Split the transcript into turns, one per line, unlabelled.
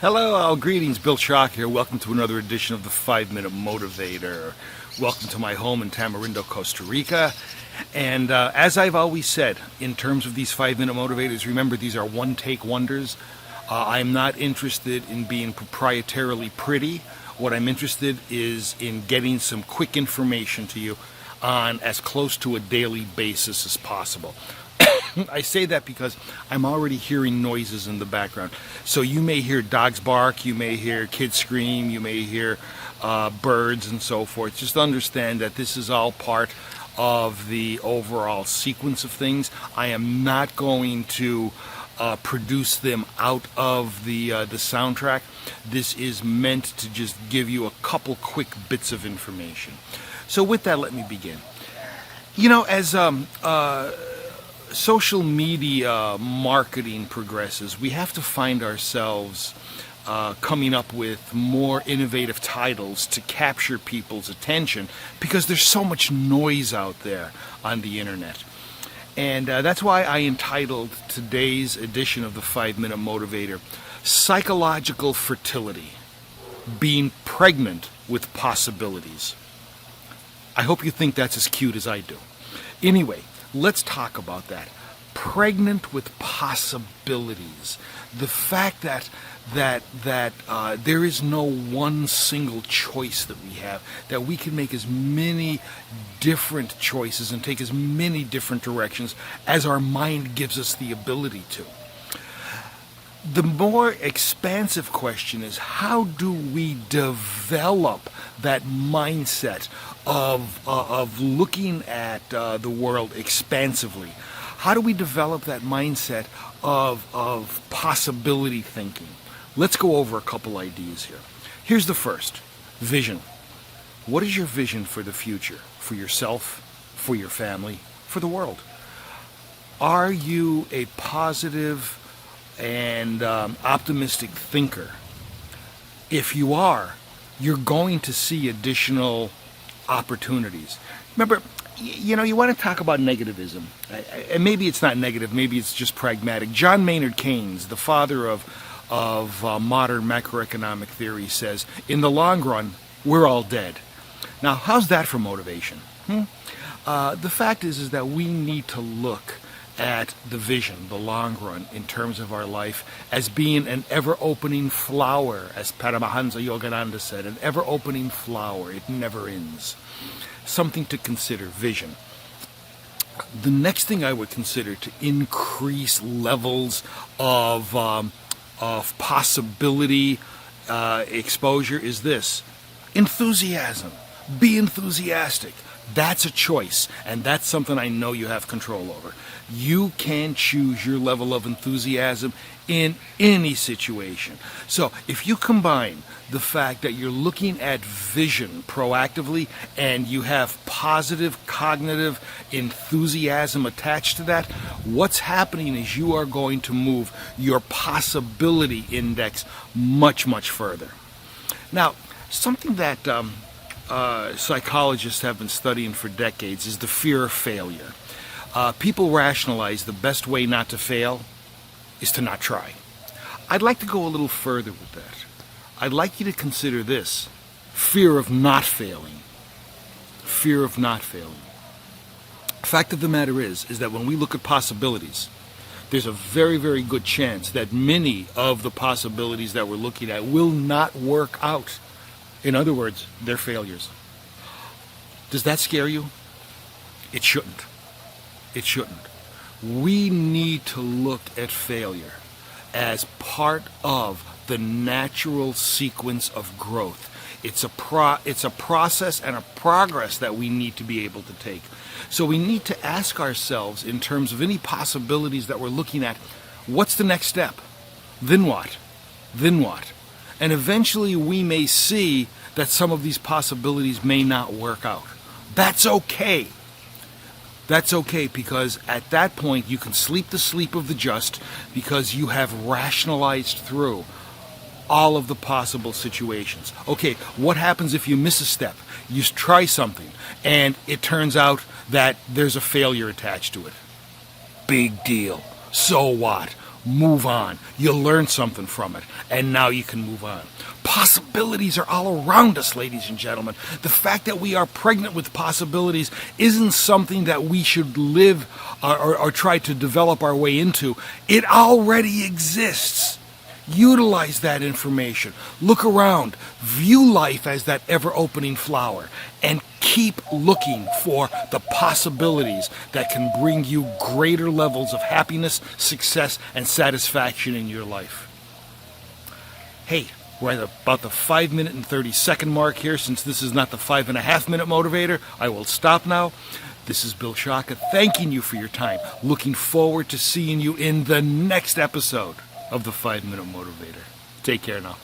Hello, greetings. Bill Schock here. Welcome to another edition of the 5-Minute Motivator. Welcome to my home in Tamarindo, Costa Rica. And as I've always said, in terms of these 5-Minute Motivators, remember these are one-take wonders. I'm not interested in being proprietarily pretty. What I'm interested is in getting some quick information to you on as close to a daily basis as possible. I say that because I'm already hearing noises in the background. So you may hear dogs bark, you may hear kids scream, you may hear birds and so forth. Just understand that this is all part of the overall sequence of things. I am not going to produce them out of the soundtrack. This is meant to just give you a couple quick bits of information. So with that, let me begin. You know, as social media marketing progresses, we have to find ourselves coming up with more innovative titles to capture people's attention because there's so much noise out there on the internet. And that's why I entitled today's edition of the 5-Minute Motivator, Psychological Fertility, Being Pregnant with Possibilities. I hope you think that's as cute as I do. Anyway, let's talk about that. Pregnant with possibilities. The fact that there is no one single choice that we have, that we can make as many different choices and take as many different directions as our mind gives us the ability to. The more expansive question is, how do we develop that mindset of looking at the world expansively? How do we develop that mindset of possibility thinking? Let's go over a couple ideas here. Here's the first, vision. What is your vision for the future? For yourself, for your family, for the world? Are you a positive and optimistic thinker? If you are, you're going to see additional opportunities. Remember, you want to talk about negativism. And maybe it's not negative, maybe it's just pragmatic. John Maynard Keynes, the father of modern macroeconomic theory, says, in the long run, we're all dead. Now, how's that for motivation? The fact is that we need to look at the vision, the long run, in terms of our life, as being an ever-opening flower, as Paramahansa Yogananda said, an ever-opening flower. It never ends. Something to consider, vision. The next thing I would consider to increase levels of possibility exposure is this: enthusiasm. Be enthusiastic. That's a choice, and that's something I know you have control over. You can choose your level of enthusiasm in any situation. So if you combine the fact that you're looking at vision proactively and you have positive cognitive enthusiasm attached to that, what's happening is you are going to move your possibility index much, much further. Now, something that psychologists have been studying for decades is the fear of failure. People rationalize the best way not to fail is to not try. I'd like to go a little further with that. I'd like you to consider this: fear of not failing. Fear of not failing. Fact of the matter is that when we look at possibilities, there's a very, very good chance that many of the possibilities that we're looking at will not work out. In other words, they're failures. Does that scare you? It shouldn't. It shouldn't. We need to look at failure as part of the natural sequence of growth. It's a process and a progress that we need to be able to take. So we need to ask ourselves, in terms of any possibilities that we're looking at, what's the next step? Then what? Then what? And eventually we may see that some of these possibilities may not work out. That's okay. That's okay, because at that point you can sleep the sleep of the just, because you have rationalized through all of the possible situations. Okay, what happens if you miss a step? You try something and it turns out that there's a failure attached to it. Big deal. So what? move on. You learn something from it, and now you can move on. Possibilities are all around us, ladies and gentlemen. The fact that we are pregnant with possibilities isn't something that we should live or try to develop our way into. It already exists. Utilize that information. Look around. View life as that ever-opening flower. And keep looking for the possibilities that can bring you greater levels of happiness, success, and satisfaction in your life. Hey, we're at about the 5 minute and 30-second mark here. Since this is not the 5.5 minute motivator, I will stop now. This is Bill Shaka, thanking you for your time. Looking forward to seeing you in the next episode of the 5 Minute Motivator. Take care now.